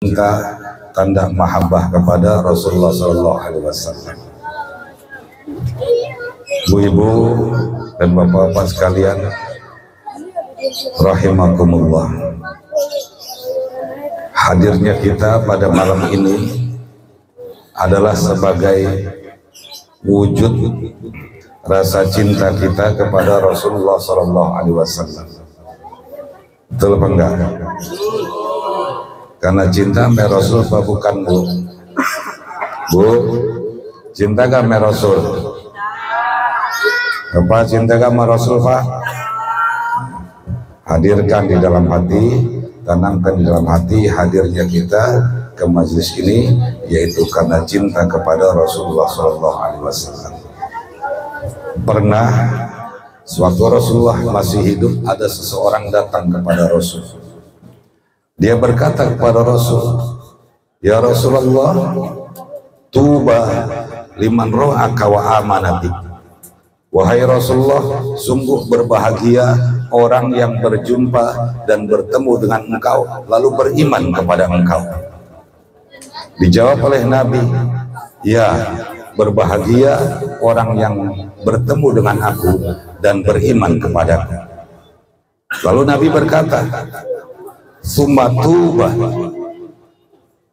cinta, tanda mahabbah kepada Rasulullah Sallallahu Alaihi Wasallam. Ibu-ibu dan bapak-bapak sekalian, rahimakumullah. Hadirnya kita pada malam ini adalah sebagai wujud rasa cinta kita kepada Rasulullah Sallallahu Alaihi Wasallam. Betul apa enggak? Karena cinta sama Rasul apa bukan, Bu? Bu, cinta gak sama Rasul? Apa cinta gak sama Rasul, Pak? Hadirkan di dalam hati, tanamkan di dalam hati hadirnya kita ke majelis ini, yaitu karena cinta kepada Rasulullah Sallallahu Alaihi Wasallam. Pernah sewaktu Rasulullah masih hidup, ada seseorang datang kepada Rasul. Dia berkata kepada Rasul, "Ya Rasulullah, tuba liman ro'aka wa amanati." Wahai Rasulullah, sungguh berbahagia orang yang berjumpa dan bertemu dengan engkau lalu beriman kepada engkau. Dijawab oleh Nabi, "Ya, berbahagia orang yang bertemu dengan aku dan beriman kepadaku." Lalu Nabi berkata, "Summa tuba."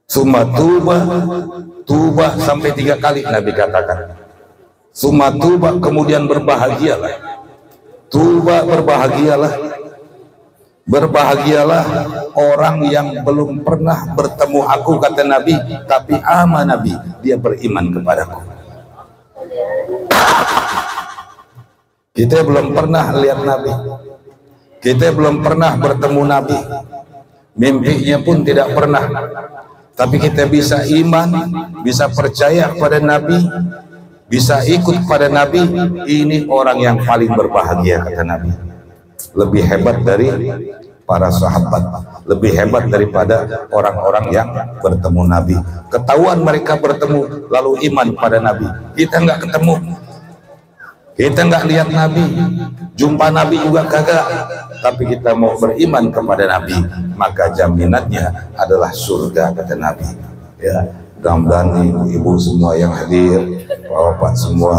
Summa tuba, tuba sampai 3 kali Nabi katakan. Summa tuba, kemudian berbahagialah. Tuba, berbahagialah. Berbahagialah orang yang belum pernah bertemu aku, kata Nabi, tapi aman Nabi, dia beriman kepadaku. Kita belum pernah lihat Nabi, kita belum pernah bertemu Nabi, mimpinya pun tidak pernah, tapi kita bisa iman, bisa percaya kepada Nabi, bisa ikut pada Nabi. Ini orang yang paling berbahagia, kata Nabi. Lebih hebat dari para sahabat, lebih hebat daripada orang-orang yang bertemu Nabi. Ketahuan mereka bertemu lalu iman pada Nabi. Kita nggak ketemu, kita nggak lihat Nabi, jumpa Nabi juga kagak, tapi kita mau beriman kepada Nabi, maka jaminannya adalah surga, kata Nabi. Ya, mudah-mudahan ibu-ibu semua yang hadir, bapak semua,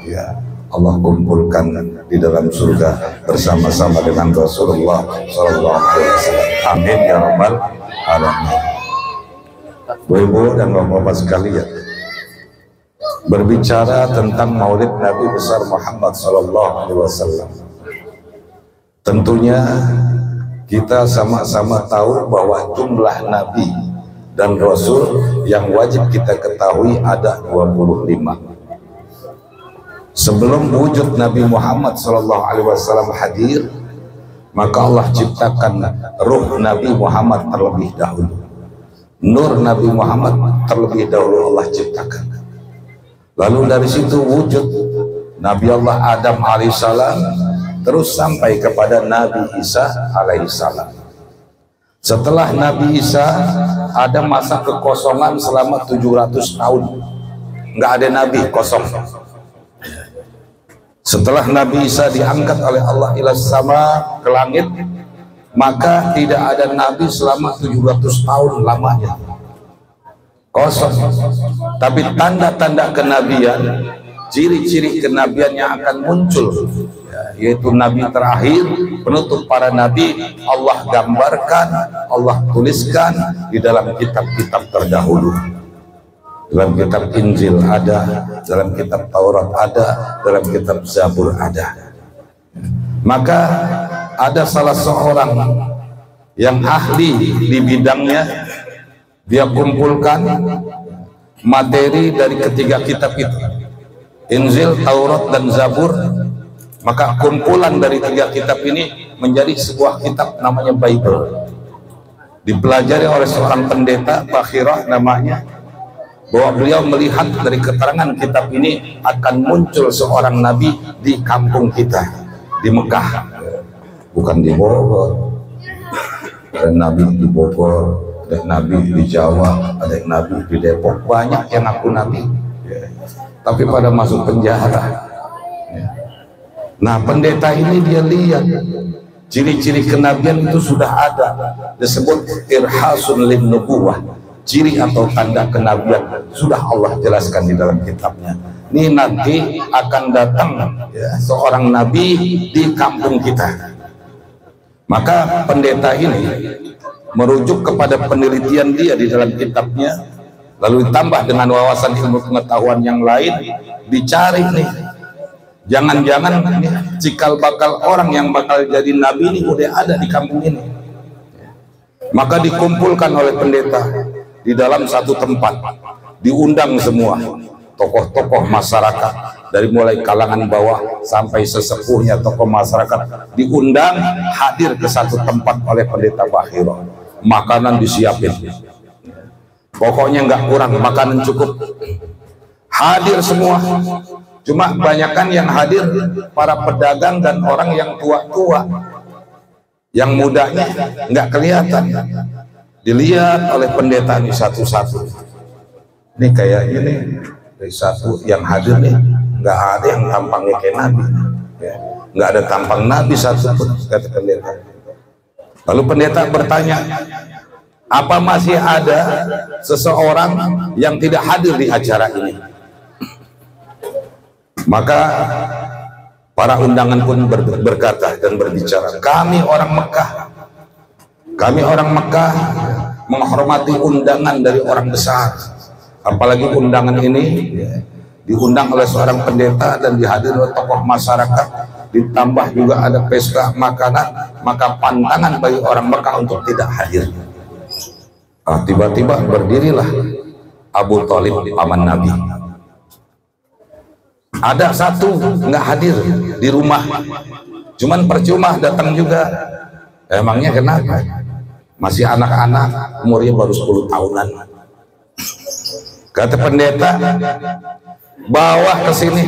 ya, Allah kumpulkan di dalam surga bersama-sama dengan Rasulullah Sallallahu Alaihi Wasallam. Amin ya rabbal alamin. Ibu dan bapak-bapak sekalian, berbicara tentang Maulid Nabi besar Muhammad Sallallahu Alaihi Wasallam, tentunya kita sama-sama tahu bahwa jumlah Nabi dan Rasul yang wajib kita ketahui ada 25. Sebelum wujud Nabi Muhammad Sallallahu Alaihi Wasallam hadir, maka Allah ciptakan ruh Nabi Muhammad terlebih dahulu. Nur Nabi Muhammad terlebih dahulu Allah ciptakan. Lalu dari situ wujud Nabi Allah Adam alaihissalam, terus sampai kepada Nabi Isa alaihissalam. Setelah Nabi Isa ada masa kekosongan selama 700 tahun, nggak ada Nabi, kosong. Setelah Nabi Isa diangkat oleh Allah ila sama, ke langit, maka tidak ada Nabi selama 700 tahun lamanya, kosong. Tapi tanda-tanda kenabian, ciri-ciri kenabian yang akan muncul, yaitu Nabi terakhir, penutup para Nabi, Allah gambarkan, Allah tuliskan di dalam kitab-kitab terdahulu. Dalam kitab Injil ada, dalam kitab Taurat ada, dalam kitab Zabur ada. Maka ada salah seorang yang ahli di bidangnya, dia kumpulkan materi dari ketiga kitab itu, Injil, Taurat, dan Zabur. Maka kumpulan dari 3 kitab ini menjadi sebuah kitab namanya Bible. Dipelajari oleh seorang pendeta, Bakhirah namanya, bahwa beliau melihat dari keterangan kitab ini akan muncul seorang nabi di kampung kita, di Mekah, bukan di Bogor. Ada nabi di Bogor, ada nabi di Jawa, ada nabi di Depok, banyak yang ngaku nabi, tapi pada masuk penjara. Nah, pendeta ini dia lihat Ciri-ciri kenabian itu sudah ada, disebut irhasun lin nubuwah. Ciri atau tanda kenabian sudah Allah jelaskan di dalam kitabnya. Ini nanti akan datang ya, seorang nabi di kampung kita. Maka pendeta ini merujuk kepada penelitian dia di dalam kitabnya, lalu ditambah dengan wawasan ilmu pengetahuan yang lain, dicari nih, jangan-jangan cikal bakal orang yang bakal jadi nabi ini udah ada di kampung ini. Maka dikumpulkan oleh pendeta di dalam satu tempat, diundang semua tokoh-tokoh masyarakat, dari mulai kalangan bawah sampai sesepuhnya tokoh masyarakat diundang hadir ke satu tempat oleh pendeta Bahiro. Makanan disiapin, pokoknya nggak kurang, makanan cukup, hadir semua. Cuma kebanyakan yang hadir para pedagang dan orang yang tua-tua, yang mudanya nggak kelihatan. Dilihat oleh pendeta ini satu-satu. Ini kayaknya nih dari satu yang hadir nih nggak ada yang tampangnya kayak nabi, ya. Nggak ada tampang nabi satu pun, kata pendeta. Lalu pendeta bertanya, apa masih ada seseorang yang tidak hadir di acara ini? Maka para undangan pun berkata dan berbicara, kami orang Mekah menghormati undangan dari orang besar, apalagi undangan ini diundang oleh seorang pendeta dan dihadiri oleh tokoh masyarakat, ditambah juga ada pesta makanan, maka pantangan bagi orang Mekah untuk tidak hadir. Tiba-tiba berdirilah Abu Thalib, paman Nabi. Ada satu nggak hadir di rumah, cuman percuma datang juga. Emangnya kenapa? Masih anak-anak, umurnya baru 10 tahunan. Kata pendeta, bawa ke sini,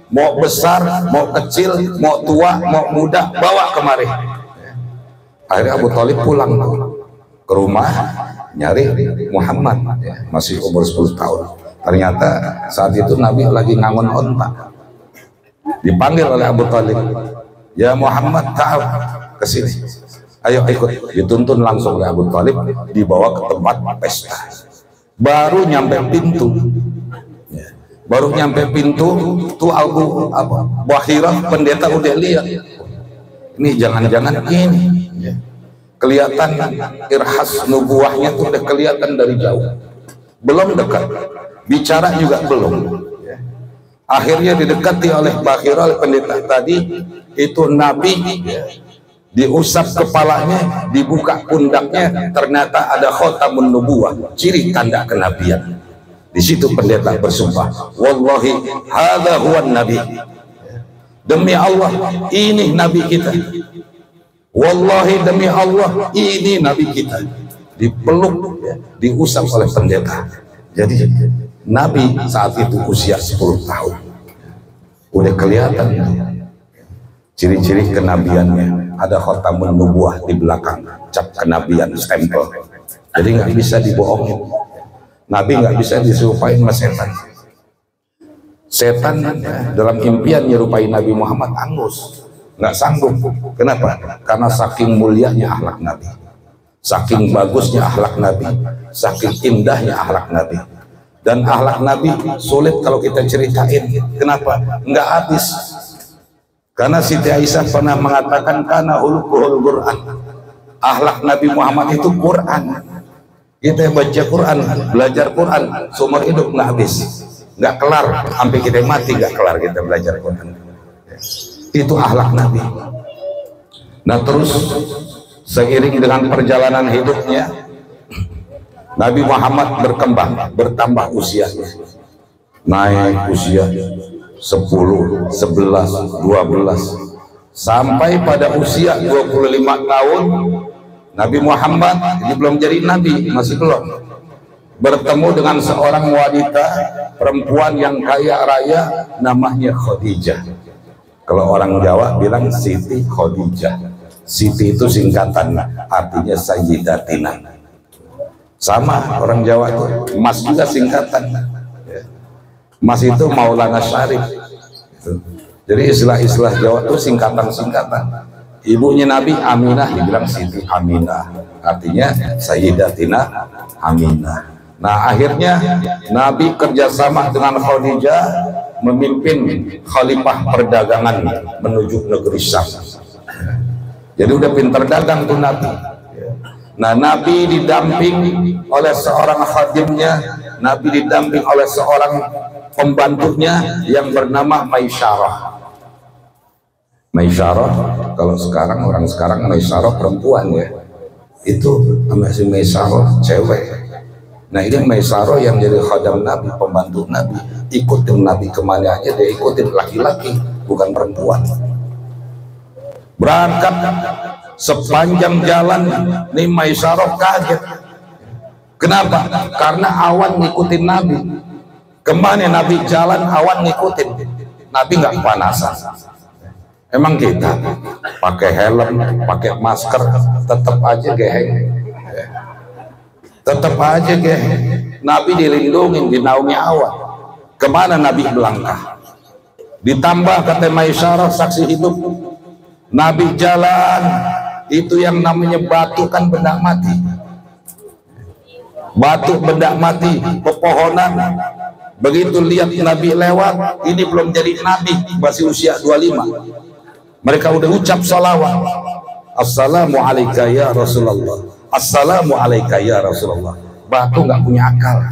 mau besar, mau kecil, mau tua, mau muda, bawa kemari. Akhirnya Abu Thalib pulang ke rumah, nyari Muhammad, masih umur 10 tahun. Ternyata saat itu Nabi lagi ngangon onta. Dipanggil oleh Abu Thalib, ya Muhammad, tahu ke sini. Ayo ikut. Dituntun langsung oleh Abu Thalib, dibawa ke tempat pesta. Baru nyampe pintu, tuh Abu Bahirah pendeta udah lihat. Ini jangan-jangan ini, kelihatan irhas nubuahnya tuh udah kelihatan dari jauh. Belum dekat, bicara juga belum. Akhirnya didekati oleh Bahirah, oleh pendeta tadi. Itu Nabi, diusap kepalanya, dibuka pundaknya, ternyata ada khotamun nubuwah, ciri tanda kenabian. Di situ pendeta bersumpah, wallahi hadza huwan nabi, demi Allah ini nabi kita, wallahi demi Allah ini nabi kita. Dipeluk, diusap oleh pendeta. Jadi Nabi saat itu usia 10 tahun, udah kelihatan ciri-ciri kenabiannya. Ada khotamun nubuwah di belakang, cap kenabian, stempel. Jadi nggak bisa dibohongin. Nabi nggak bisa diserupain sama setan. Setan dalam impian nyerupai Nabi Muhammad angus, nggak sanggup. Kenapa? Karena saking mulianya akhlak Nabi, saking bagusnya akhlak Nabi, saking indahnya akhlak Nabi. Dan akhlak Nabi sulit kalau kita ceritain. Kenapa? Nggak habis. Karena Siti Aisyah pernah mengatakan karena hulukuhul Quran, akhlak Nabi Muhammad itu Quran. Kita baca Quran, belajar Quran, seumur hidup nggak habis, nggak kelar, sampai kita mati nggak kelar kita belajar Quran. Itu akhlak Nabi. Nah terus seiring dengan perjalanan hidupnya, Nabi Muhammad berkembang, bertambah usianya, naik usia 10, 11, 12, sampai pada usia 25 tahun Nabi Muhammad ini belum jadi nabi, masih belum, bertemu dengan seorang wanita perempuan yang kaya raya namanya Khadijah. Kalau orang Jawa bilang Siti Khadijah. Siti itu singkatan, artinya Sayyidatina. Sama orang Jawa itu, Mas juga singkatan. Mas itu Maulana Syarif. Jadi istilah-istilah Jawa itu singkatan-singkatan. Ibunya Nabi Aminah dibilang Siti Aminah, artinya Sayyidatina Aminah. Nah akhirnya Nabi kerjasama dengan Khadijah memimpin khalifah perdagangan menuju negeri Syam. Jadi udah pintar dagang tuh Nabi. Nah Nabi didamping oleh seorang khadimnya, Nabi didamping oleh seorang pembantunya yang bernama Maisyarah. Maisyarah, kalau sekarang orang sekarang Maisyarah perempuan ya, itu masih Maisyarah cewek. Nah ini Maisyarah yang jadi khadam Nabi, pembantu Nabi, ikutin Nabi kemana aja dia ikutin, laki-laki bukan perempuan. Berangkat sepanjang jalan nih Maisyarah kaget. Kenapa? Karena awan ngikutin Nabi. Kemana Nabi jalan awan ngikutin, Nabi nggak kepanasan. Emang kita pakai helm, pakai masker, tetap aja geheng, tetap aja geheng. Nabi dilindungi, dinaungi awan. Kemana Nabi melangkah? Ditambah kata Maisyarah saksi hidup, Nabi jalan itu yang namanya batu kan benda mati, batu benda mati, pepohonan. Begitu lihat Nabi lewat, ini belum jadi Nabi, masih usia 25. Mereka udah ucap salawat, Assalamu alayka ya Rasulullah, Assalamu alayka ya Rasulullah. Batu nggak punya akal,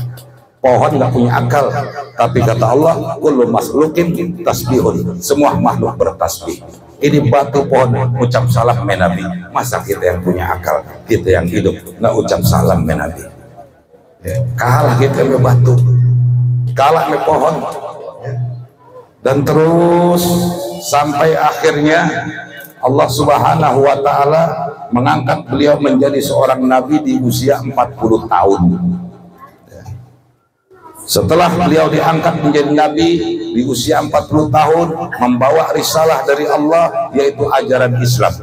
pohon nggak punya akal, tapi kata Allah, kullu makhluqin tasbihun, semua makhluk bertasbih. Ini batu pohon ucap salam menabi. Masa kita yang punya akal, kita yang hidup nggak ucap salam menabi? Kalah kita sama batu, kalah sama pohon. Dan terus sampai akhirnya Allah Subhanahu wa Ta'ala mengangkat beliau menjadi seorang nabi di usia 40 tahun. Setelah beliau diangkat menjadi nabi di usia 40 tahun, membawa risalah dari Allah, yaitu ajaran Islam,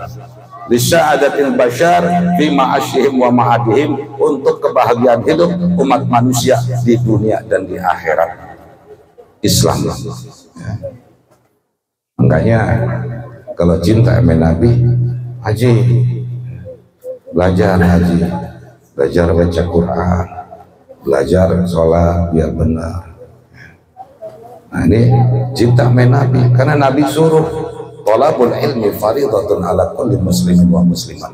lisya'adatil bashar fi ma'asyihim wa ma'adihim, untuk kebahagiaan hidup umat manusia di dunia dan di akhirat. Islam. Makanya kalau cinta sama Nabi, haji, belajar haji, belajar baca Quran, belajar sholat biar benar. Nah ini cinta sama Nabi, karena Nabi suruh thalabul ilmi fardhatun ala kulli muslimin wa muslimat.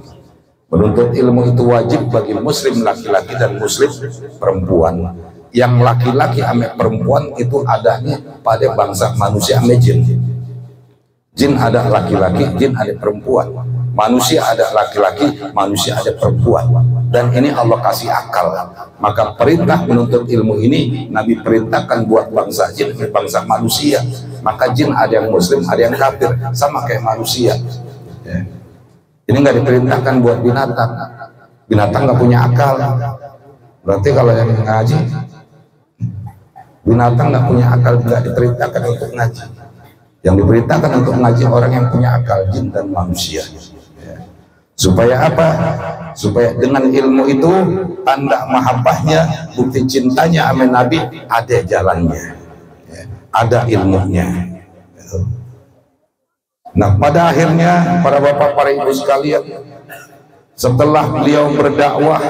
Menuntut ilmu itu wajib bagi muslim laki-laki dan muslim perempuan. Yang laki-laki ame perempuan itu adanya pada bangsa manusia ame jin. Jin ada laki-laki, jin ada perempuan. Manusia ada laki-laki, manusia ada perempuan. Dan ini Allah kasih akal. Maka perintah menuntut ilmu ini Nabi perintahkan buat bangsa jin, bangsa manusia. Maka jin ada yang muslim, ada yang kafir, sama kayak manusia. Ini nggak diperintahkan buat binatang. Binatang nggak punya akal. Berarti kalau yang ngaji, binatang nggak punya akal, nggak diperintahkan untuk ngaji. Yang diperintahkan untuk ngaji orang yang punya akal, jin dan manusia. Supaya apa? Supaya dengan ilmu itu tanda mahabbahnya, bukti cintanya sama Nabi, ada jalannya, ada ilmunya. Nah pada akhirnya para bapak, para ibu sekalian, setelah beliau berdakwah,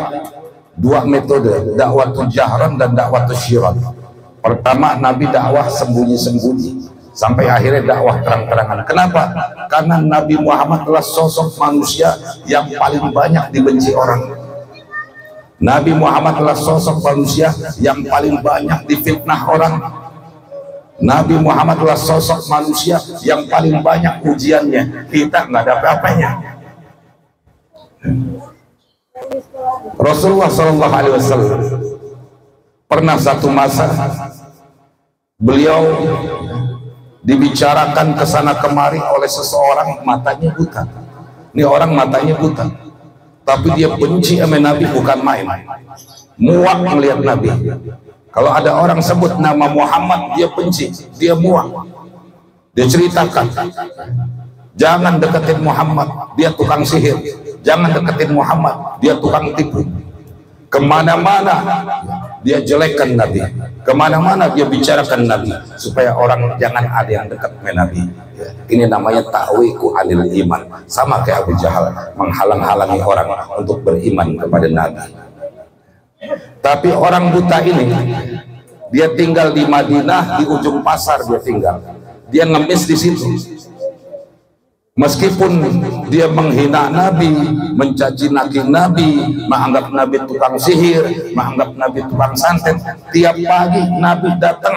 dua metode, dakwatul jahran dan dakwatul syirat. Pertama Nabi dakwah sembunyi-sembunyi, sampai akhirnya dakwah terang-terangan. Kenapa? Karena Nabi Muhammad adalah sosok manusia yang paling banyak dibenci orang. Nabi Muhammad adalah sosok manusia yang paling banyak difitnah orang. Nabi Muhammad adalah sosok manusia yang paling banyak ujiannya. Kita nggak ada apa-apanya. Rasulullah SAW pernah satu masa beliau dibicarakan ke sana kemari oleh seseorang matanya buta. Ini orang matanya buta, tapi dia benci sama Nabi bukan main. Muak melihat Nabi. Kalau ada orang sebut nama Muhammad, dia benci, dia muak. Dia ceritakan, jangan deketin Muhammad, dia tukang sihir. Jangan deketin Muhammad, dia tukang tipu. Kemana-mana dia jelekkan Nabi. Kemana-mana dia bicarakan Nabi supaya orang jangan ada yang dekat dengan Nabi. Ini namanya ta'wiqu anil iman. Sama kayak Abu Jahal menghalang-halangi orang untuk beriman kepada Nabi. Tapi orang buta ini, dia tinggal di Madinah, di ujung pasar dia tinggal. Dia ngemis di situ. Meskipun dia menghina Nabi, mencaci maki Nabi, menganggap Nabi tukang sihir, menganggap Nabi tukang santet, tiap pagi Nabi datang,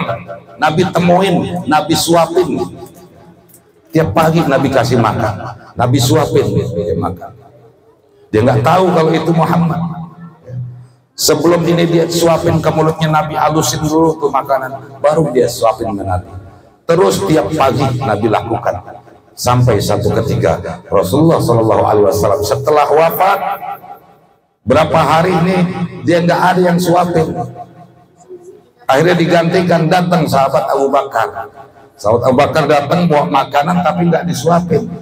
Nabi temuin, Nabi suapin. Tiap pagi Nabi kasih makan, Nabi suapin dia makan. Dia nggak tahu kalau itu Muhammad. Sebelum ini dia suapin ke mulutnya Nabi, halusin dulu tuh makanan, baru dia suapin ke Nabi. Terus tiap pagi Nabi lakukan. Sampai satu ketika Rasulullah Shallallahu Alaihi Wasallam setelah wafat berapa hari ini dia nggak ada yang suapin. Akhirnya digantikan, datang sahabat Abu Bakar. Sahabat Abu Bakar datang bawa makanan tapi nggak disuapin.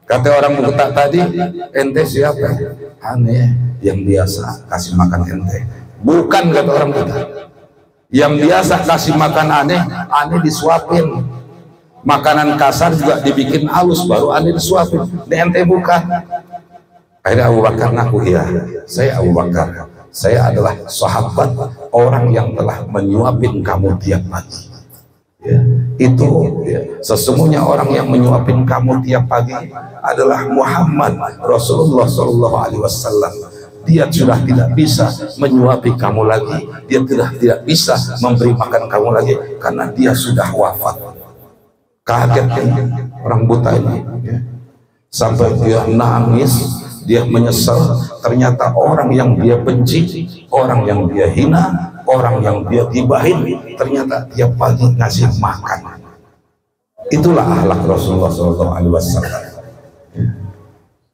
Kata orang buta tadi, ente siapa? Aneh yang biasa kasih makan ente. Bukan, kata orang buta. Yang biasa kasih makan aneh, aneh disuapin. Makanan kasar juga dibikin halus baru aneh disuapin. Ente bukan. Akhirnya Abu Bakar ngaku, iya, saya Abu Bakar. Saya adalah sahabat orang yang telah menyuapin kamu tiap pagi. Ya, itu ya, sesungguhnya orang yang menyuapin kamu tiap pagi adalah Muhammad Rasulullah Shallallahu Alaihi Wasallam. Dia sudah tidak bisa menyuapi kamu lagi. Dia tidak bisa memberi makan kamu lagi karena dia sudah wafat. Kaget orang buta ini ya. Sampai dia nangis, dia menyesal. Ternyata orang yang dia benci, orang yang dia hina, orang yang dia gibahin, ternyata tiap pagi ngasih makan. Itulah akhlak Rasulullah SAW.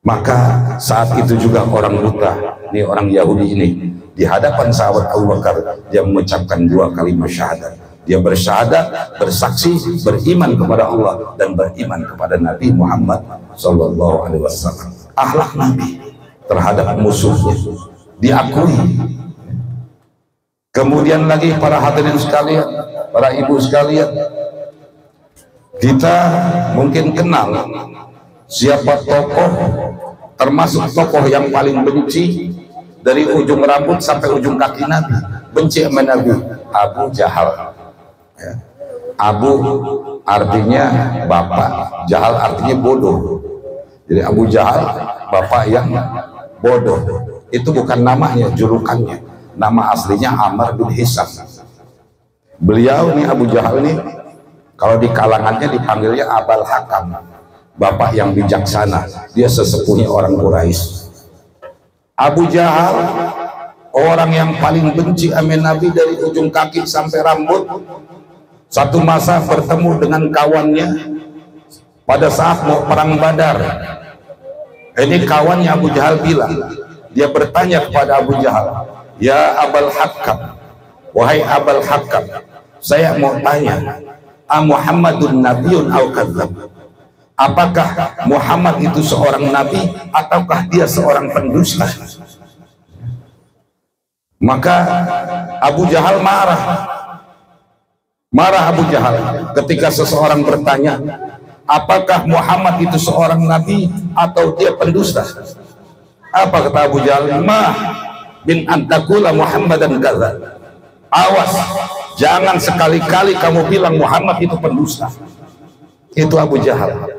Maka saat itu juga orang buta, ini orang Yahudi ini, di hadapan sahabat Abu Bakar, dia mengucapkan 2 kalimat syahadat. Dia bersyahadat, bersaksi, beriman kepada Allah dan beriman kepada Nabi Muhammad SAW. Akhlak Nabi terhadap musuhnya diakui. Kemudian lagi para hadirin sekalian, para ibu sekalian, kita mungkin kenal siapa tokoh, termasuk tokoh yang paling benci dari ujung rambut sampai ujung kaki Nabi, benci sama Nabi, Abu Jahal. Ya. Abu artinya bapak, Jahal artinya bodoh. Jadi Abu Jahal bapak yang bodoh. Itu bukan namanya, julukannya. Nama aslinya Amr bin Hisam. Beliau nih Abu Jahal nih, kalau di kalangannya dipanggilnya Abul Hakam, bapak yang bijaksana. Dia sesepuhnya orang Quraisy. Abu Jahal orang yang paling benci sama Nabi dari ujung kaki sampai rambut. Satu masa bertemu dengan kawannya pada saat mau perang Badar. Ini kawannya Abu Jahal bilang, dia bertanya kepada Abu Jahal, ya Abul Hakam, wahai Abul Hakam, saya mau tanya, Muhammadun Nabiun al-Kadzab, apakah Muhammad itu seorang nabi ataukah dia seorang pendusta? Maka Abu Jahal marah Abu Jahal ketika seseorang bertanya, apakah Muhammad itu seorang nabi atau dia pendusta? Apa kata Abu Jahal? Ma bin antakula Muhammadan kadzab. Awas, jangan sekali-kali kamu bilang Muhammad itu pendusta. Itu Abu Jahal.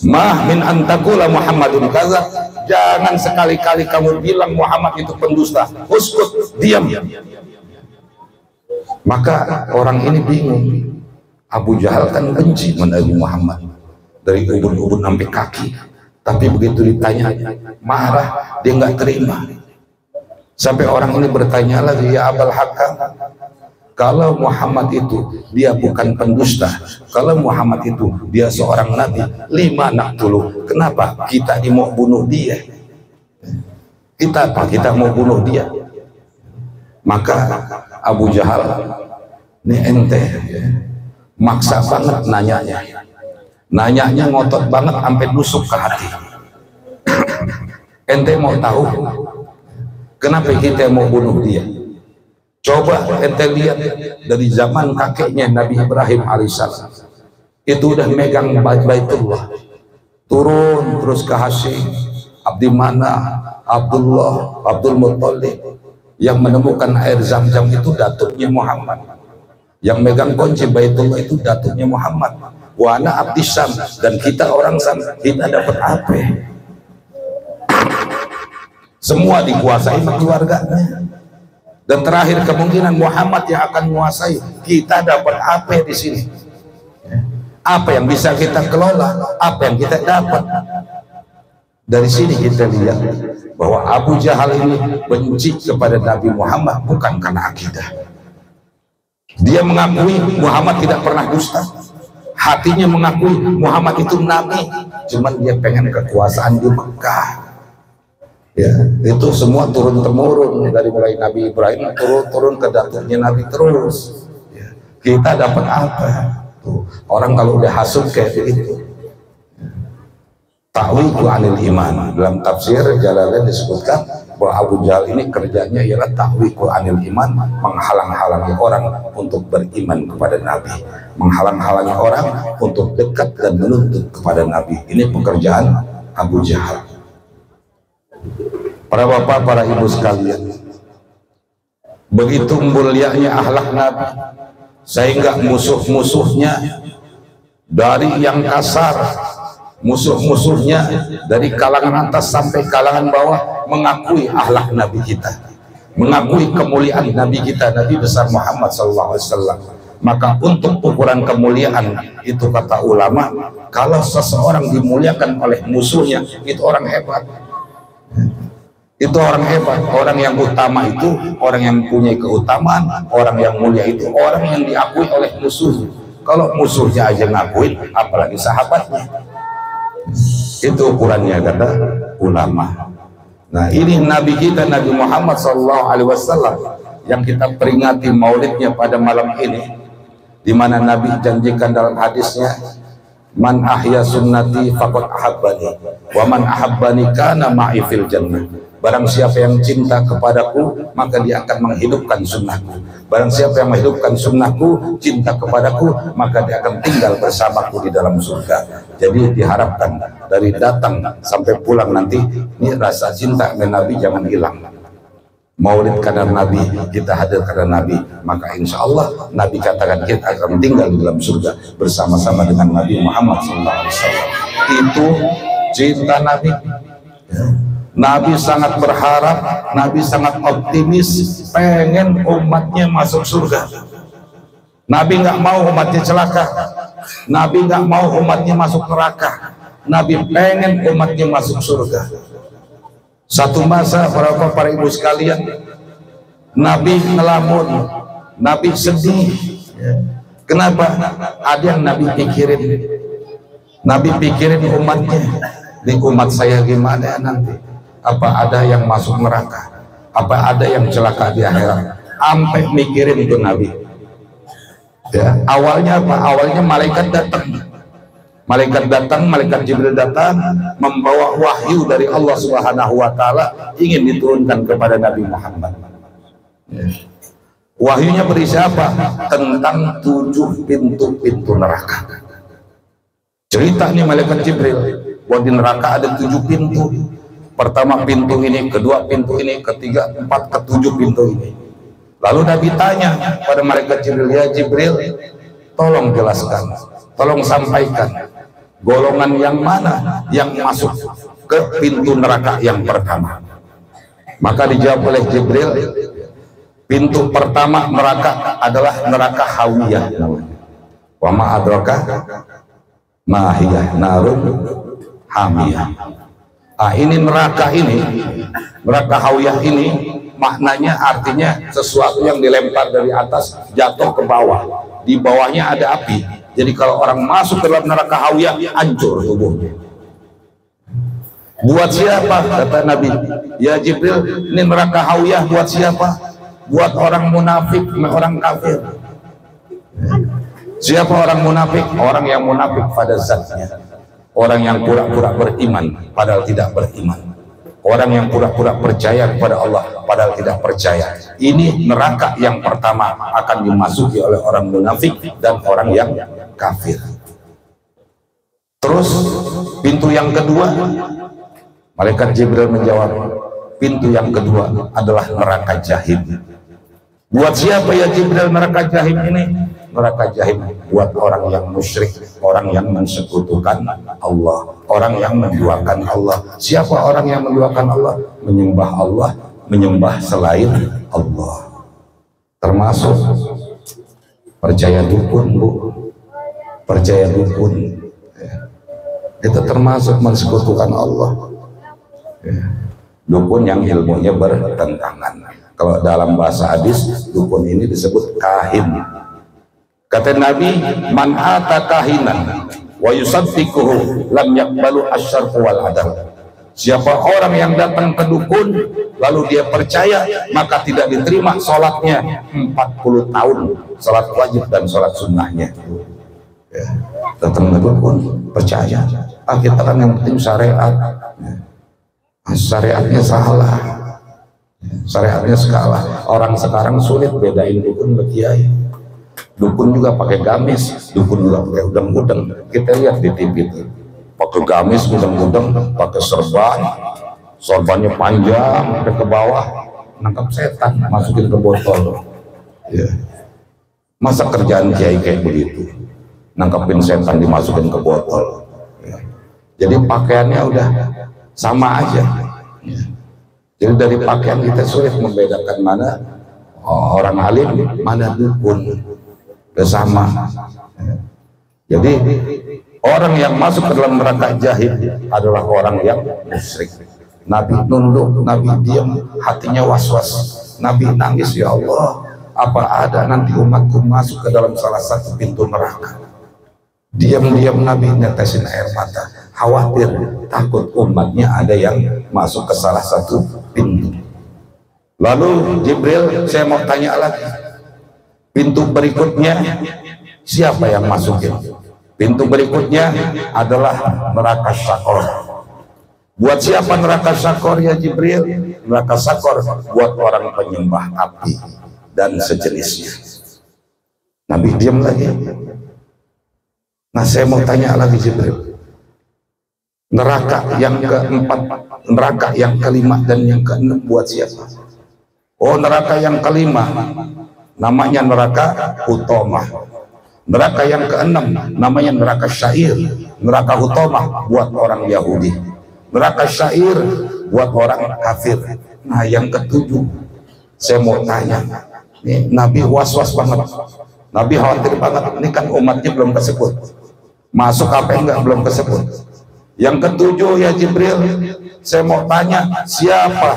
Ma min antakula Muhammadun kadzab. Jangan sekali-kali kamu bilang Muhammad itu pendusta. Uskut, diam. Maka orang ini bingung. Abu Jahal kan benci Nabi Muhammad dari ubun-ubun sampai kaki, tapi begitu ditanya marah, dia nggak terima. Sampai orang ini bertanya lagi, ya Abul Hakam, kalau Muhammad itu dia bukan pendusta, kalau Muhammad itu dia seorang nabi, lima naqtuluh, kenapa kita ini mau bunuh dia? Kita mau bunuh dia? Maka Abu Jahal, ini ente ya, maksa banget nanyanya ngotot banget sampai nusuk ke hati. Ente mau tahu kenapa kita mau bunuh dia? Coba ente lihat dari zaman kakeknya Nabi Ibrahim alaihissalam, itu udah megang Baitullah, turun terus ke Hashim, Abdi Mana, Abdullah, Abdul Muttalib. Yang menemukan air Zam-Zam itu datuknya Muhammad. Yang megang kunci Baitullah itu datuknya Muhammad. Wa ana abdi Syam, dan kita orang Syam, kita dapat apa? Semua dikuasai sama keluarganya. Dan terakhir kemungkinan Muhammad yang akan menguasai. Kita dapat apa di sini? Apa yang bisa kita kelola? Apa yang kita dapat? Dari sini kita lihat bahwa Abu Jahal ini benci kepada Nabi Muhammad bukan karena akidah. Dia mengakui Muhammad tidak pernah dusta. Hatinya mengakui Muhammad itu nabi, cuman dia pengen kekuasaan di Mekah. Ya, itu semua turun temurun dari mulai Nabi Ibrahim turun ke datuknya Nabi terus. Ya, kita dapat apa? Tuh, orang kalau udah hasut kayak begitu. Ta'wiqu anil iman, dalam tafsir Jalalain disebutkan bahwa Abu Jahal ini kerjanya ialah ta'wiqu anil iman, menghalang-halangi orang untuk beriman kepada Nabi, menghalang-halangi orang untuk dekat dan menuntut kepada Nabi. Ini pekerjaan Abu Jahal. Para bapak, para ibu sekalian, begitu mulianya akhlak Nabi sehingga musuh-musuhnya dari yang kasar, musuh-musuhnya dari kalangan atas sampai kalangan bawah mengakui akhlak Nabi kita, mengakui kemuliaan Nabi kita, Nabi besar Muhammad SAW. Maka untuk ukuran kemuliaan itu, kata ulama, kalau seseorang dimuliakan oleh musuhnya, itu orang hebat. Itu orang hebat. Orang yang utama itu orang yang mempunyai keutamaan. Orang yang mulia itu orang yang diakui oleh musuhnya. Kalau musuhnya aja ngakuin, apalagi sahabatnya. Itu ukurannya, kata ulama. Nah, ini Nabi kita, Nabi Muhammad SAW, yang kita peringati maulidnya pada malam ini, di mana Nabi janjikan dalam hadisnya, man ahya sunnati faqad ahabbani wa man ahabbani kana ma'i fil jannah. Barang siapa yang cinta kepadaku, maka dia akan menghidupkan sunnahku. Barang siapa yang menghidupkan sunnahku, cinta kepadaku, maka dia akan tinggal bersamaku di dalam surga. Jadi diharapkan dari datang sampai pulang nanti, ini rasa cinta dengan Nabi jangan hilang. Maulid karena Nabi, kita hadir karena Nabi, maka insya Allah Nabi katakan kita akan tinggal di dalam surga bersama-sama dengan Nabi Muhammad SAW. Itu cinta Nabi. Nabi sangat berharap, Nabi sangat optimis, pengen umatnya masuk surga. Nabi nggak mau umatnya celaka, Nabi nggak mau umatnya masuk neraka. Nabi pengen umatnya masuk surga. Satu masa, para ibu sekalian, Nabi ngelamun, Nabi sedih. Kenapa? Ada yang Nabi pikirin. Nabi pikirin umatnya. Di umat saya gimana nanti? Apa ada yang masuk neraka? Apa ada yang celaka di akhirat? Sampai mikirin itu Nabi. Ya, awalnya apa? Awalnya malaikat datang. Malaikat datang, malaikat Jibril datang membawa wahyu dari Allah Subhanahu wa taala, ingin diturunkan kepada Nabi Muhammad. Ya. Wahyunya berisi apa? Tentang 7 pintu-pintu neraka. Cerita nih malaikat Jibril, bahwa di neraka ada 7 pintu. Pertama pintu ini, kedua pintu ini, ketiga, 4, ke-7 pintu ini. Lalu Nabi tanya pada malaikat Jibril, ya Jibril, tolong jelaskan, tolong sampaikan, golongan yang mana yang masuk ke pintu neraka yang pertama. Maka dijawab oleh Jibril, pintu pertama neraka adalah neraka Hawiyah. Wa ma adraka ma hiya narun hamiyah. Nah, ini neraka Hawiyah ini maknanya artinya sesuatu yang dilempar dari atas jatuh ke bawah. Di bawahnya ada api. Jadi kalau orang masuk ke dalam neraka Hawiyah, hancur tubuhnya. Buat siapa? Kata Nabi, ya Jibril, ini neraka Hawiyah buat siapa? Buat orang munafik, orang kafir. Siapa orang munafik? Orang yang munafik pada zatnya. Orang yang pura-pura beriman padahal tidak beriman. Orang yang pura-pura percaya kepada Allah padahal tidak percaya. Ini neraka yang pertama akan dimasuki oleh orang munafik dan orang yang kafir. Terus pintu yang kedua, malaikat Jibril menjawab, pintu yang kedua adalah neraka jahim. Buat siapa ya Jibril neraka jahim ini? Neraka jahim buat orang yang musyrik, orang yang mensekutukan Allah, orang yang menduakan Allah. Siapa orang yang menduakan Allah? Menyembah Allah, menyembah selain Allah. Termasuk percaya dukun, Bu. Percaya dukun. Itu termasuk mensekutukan Allah. Dukun yang ilmunya bertentangan. Kalau dalam bahasa hadis, dukun ini disebut kahin. Kata Nabi, man ata kahinan wa yusaddiquhu lam yaqbalu asyarq wal adal. Siapa orang yang datang ke dukun lalu dia percaya, maka tidak diterima sholatnya 40 tahun, sholat wajib dan sholat sunnahnya. Ya. Datang ke dukun percaya, kita kan yang penting syariat. Syariatnya salah, syariatnya salah. Orang sekarang sulit bedain dukun sama kiai. Dukun juga pakai gamis, dukun juga pakai udang-udang. Kita lihat di TV itu, pakai gamis, udang-udang, pakai serban, sorbannya panjang sampai ke bawah, nangkap setan, masukin ke botol. Ya. Masa kerjaan kiai kayak begitu, nangkapin setan dimasukin ke botol. Ya. Jadi pakaiannya udah sama aja. Ya. Jadi dari pakaian kita sulit membedakan mana orang alim, mana dukun. Bersama. Jadi orang yang masuk ke dalam neraka jahim adalah orang yang musyrik. Nabi nunduk, Nabi diam, hatinya was-was. Nabi nangis, ya Allah, apa ada nanti umatku masuk ke dalam salah satu pintu neraka? Diam-diam Nabi netesin air mata, khawatir, takut umatnya ada yang masuk ke salah satu pintu. Lalu Jibril, saya mau tanya lagi, pintu berikutnya siapa yang masukin? Pintu berikutnya adalah neraka Syakor. Buat siapa neraka Syakor ya Jibril? Neraka Syakor buat orang penyembah api dan sejenisnya. Nabi diam lagi. Nah, saya mau tanya lagi Jibril. Neraka yang keempat, neraka yang kelima dan yang keenam buat siapa? Oh, neraka yang kelima namanya neraka Hutomah. Neraka yang keenam namanya neraka Syair. Neraka Hutomah buat orang Yahudi. Neraka Syair buat orang kafir. Nah, yang ketujuh saya mau tanya, nih, Nabi was-was banget, Nabi khawatir banget, ini kan umatnya belum kesebut, masuk apa enggak belum kesebut. Yang ketujuh ya Jibril, saya mau tanya, siapa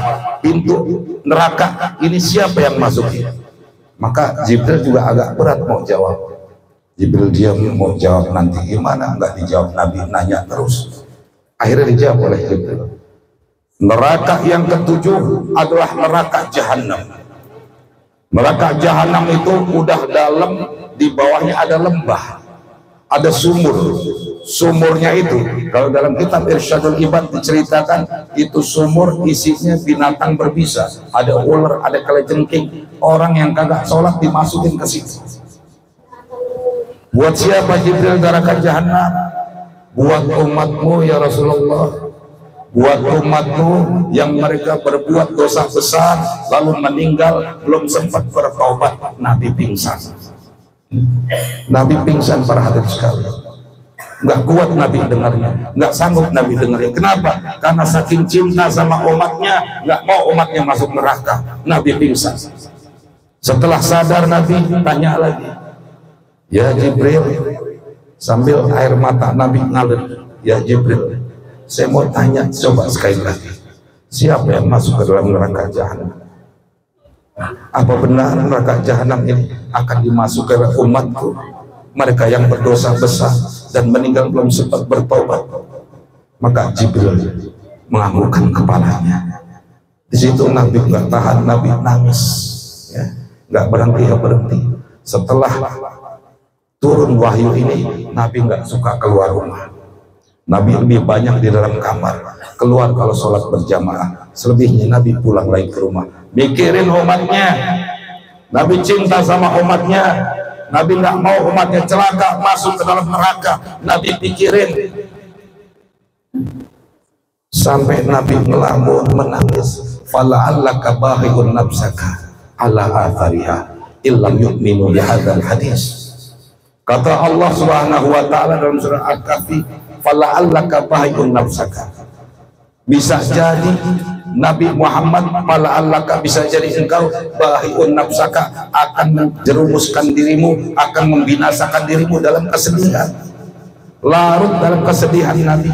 pintu neraka ini, siapa yang masuk? Maka Jibril juga agak berat mau jawab. Jibril diam, mau jawab nanti gimana, enggak dijawab. Nabi nanya terus, akhirnya dijawab oleh Jibril. Neraka yang ketujuh adalah neraka Jahannam. Neraka Jahannam itu udah dalam, di bawahnya ada lembah, ada sumur. Sumurnya itu kalau dalam kitab Irsyadul Ibad diceritakan, itu sumur isinya binatang berbisa, ada ular, ada kalajengking. Orang yang kagak sholat dimasukin ke situ. Buat siapa Jibril neraka Jahannam? Buat umatmu ya Rasulullah, buat umatmu yang mereka berbuat dosa besar lalu meninggal belum sempat bertaubat. Nabi pingsan. Nabi pingsan para hadirin sekalian. Nggak kuat Nabi dengarnya, nggak sanggup Nabi dengarnya. Kenapa? Karena saking cinta sama umatnya, nggak mau umatnya masuk neraka. Nabi pingsan. Setelah sadar Nabi tanya lagi, ya Jibril, sambil air mata Nabi ngalir, ya Jibril, saya mau tanya coba sekali lagi, siapa yang masuk ke dalam neraka Jahannam? Apa benar neraka Jahannam ini akan dimasukkan oleh umatku, mereka yang berdosa besar dan meninggal belum sempat bertobat? Maka Jibril menganggukkan kepalanya. Di situ Nabi nggak tahan, Nabi nangis, ya, nggak berhenti. Setelah turun wahyu ini, Nabi nggak suka keluar rumah. Nabi lebih banyak di dalam kamar, keluar kalau sholat berjamaah. Selebihnya Nabi pulang lagi ke rumah, mikirin umatnya. Nabi cinta sama umatnya. Nabi nggak mau umatnya celaka masuk ke dalam neraka. Nabi pikirin. Sampai Nabi ngelamun, menangis. Fala'allaka bahi'un nafsaka ala athariha illam yu'minu bihadzal hadis. Kata Allah Subhanahu wa taala dalam surah Al-Kahfi, fala'allaka bahi'un nafsaka. Bisa jadi Nabi Muhammad, fala'allaka, bisa jadi engkau bahi'un nafsaka, akan menjerumuskan dirimu, akan membinasakan dirimu dalam kesedihan. Larut dalam kesedihan Nabi,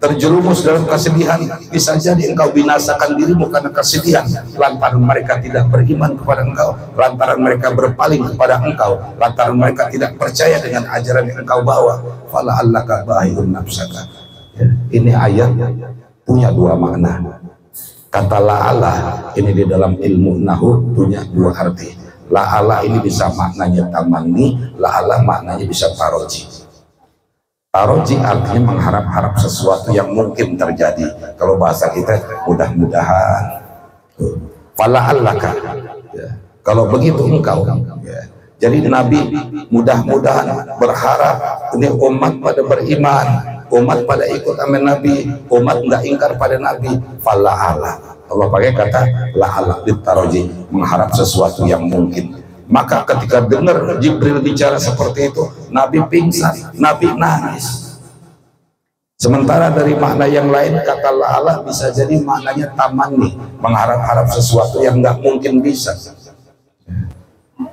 terjerumus dalam kesedihan. Bisa jadi engkau binasakan dirimu karena kesedihan, lantaran mereka tidak beriman kepada engkau, lantaran mereka berpaling kepada engkau, lantaran mereka tidak percaya dengan ajaran yang engkau bawa. Fala'allaka bahi'un nafsaka. Ini ayat punya dua makna. Kata la'ala ini di dalam ilmu nahu punya dua arti. La'ala ini bisa maknanya tamanni, la'ala maknanya bisa taroji. Taroji artinya mengharap-harap sesuatu yang mungkin terjadi. Kalau bahasa kita mudah-mudahan. Fala'allaka, ya. Kalau begitu engkau, ya. Jadi Nabi mudah-mudahan berharap ini umat pada beriman, umat pada ikut amin Nabi, umat enggak ingkar pada Nabi. Fala'ala, Allah pakai kata la'ala ditaroji, mengharap sesuatu yang mungkin. Maka ketika dengar Jibril bicara seperti itu, Nabi pingsan, Nabi nangis. Sementara dari makna yang lain, kata la'ala bisa jadi maknanya tamanni, mengharap-harap sesuatu yang nggak mungkin bisa.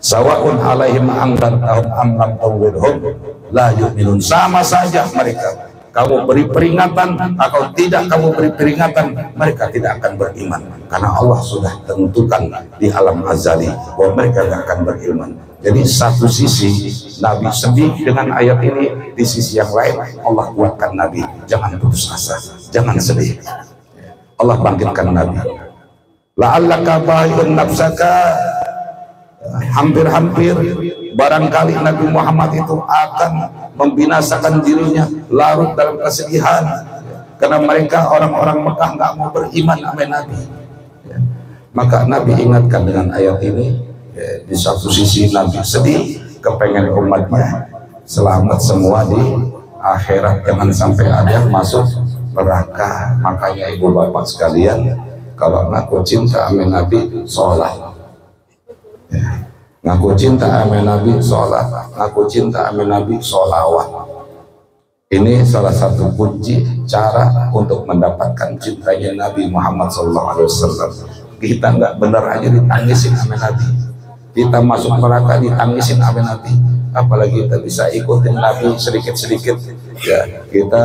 Sawa'un alaihim anzartahum am lam tunzirhum la yu'minun. Sama saja mereka, kamu beri peringatan atau tidak kamu beri peringatan, mereka tidak akan beriman, karena Allah sudah tentukan di alam azali bahwa mereka tidak akan beriman. Jadi satu sisi Nabi sedih dengan ayat ini, di sisi yang lain Allah kuatkan Nabi, jangan putus asa, jangan sedih. Allah bangkitkan Nabi. La'allaka bahi'un nafsaka, hampir-hampir barangkali Nabi Muhammad itu akan membinasakan dirinya, larut dalam kesedihan, karena mereka orang-orang Mekah nggak mau beriman sama Nabi. Maka Nabi ingatkan dengan ayat ini. Di satu sisi Nabi sedih, kepengen umatnya selamat semua di akhirat, jangan sampai ada yang masuk neraka. Makanya ibu bapak sekalian, kalau ngaku cinta sama Nabi, sholat. Ngaku cinta sama Nabi, sholat. Ngaku cinta sama Nabi, sholawat. Ini salah satu kunci cara untuk mendapatkan cintanya Nabi Muhammad SAW. Kita nggak bener aja ditangisin sama Nabi, kita masuk neraka ditangisin sama Nabi, apalagi kita bisa ikutin Nabi sedikit-sedikit, ya kita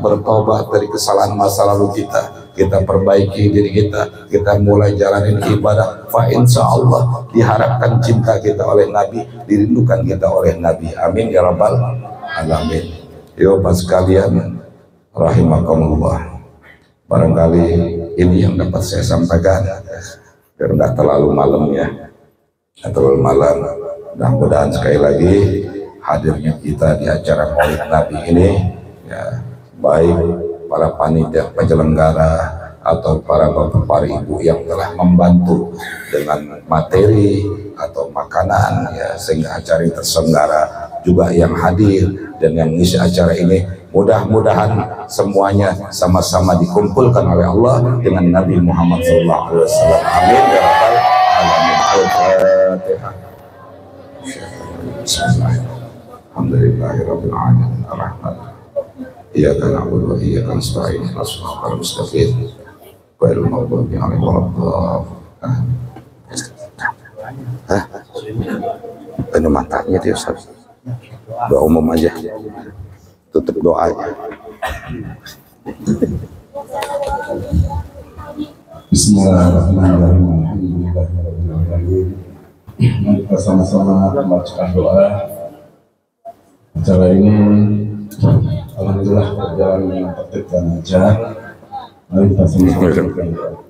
bertobat dari kesalahan masa lalu kita perbaiki diri kita mulai jalanin ibadah, fa insya Allah diharapkan cinta kita oleh Nabi, dirindukan kita oleh Nabi. Amin ya rabbal alamin. Yo pas sekalian rahimakumullah, barangkali ini yang dapat saya sampaikan biar nggak terlalu malam ya, nggak terlalu malam. Mudah-mudahan sekali lagi hadirnya kita di acara Maulid Nabi ini, ya, baik para panitia penyelenggara atau para bapak para ibu yang telah membantu dengan materi atau makanan, ya, sehingga acara ini terselenggara, juga yang hadir dan yang ngisi acara ini, mudah-mudahan semuanya sama-sama dikumpulkan oleh Allah dengan Nabi Muhammad SAW. Amin ya rabbal alamin. Al-Fatihah. Alhamdulillahirabbil alamin. Ar-Rahman. Iyyaka na'budu wa iyyaka nasta'in. Ihdinas siratal mustaqim. Ghairil maghdubi 'alaihim waladdallin. Ini matanya dia, Ustaz. Doa umum aja, tutup doa. Bismillahirrahmanirrahim. Kita sama-sama membacakan doa. Acara ini alhamdulillah berjalan dengan tertib dan lancar. Mari kita sama-sama berdoa.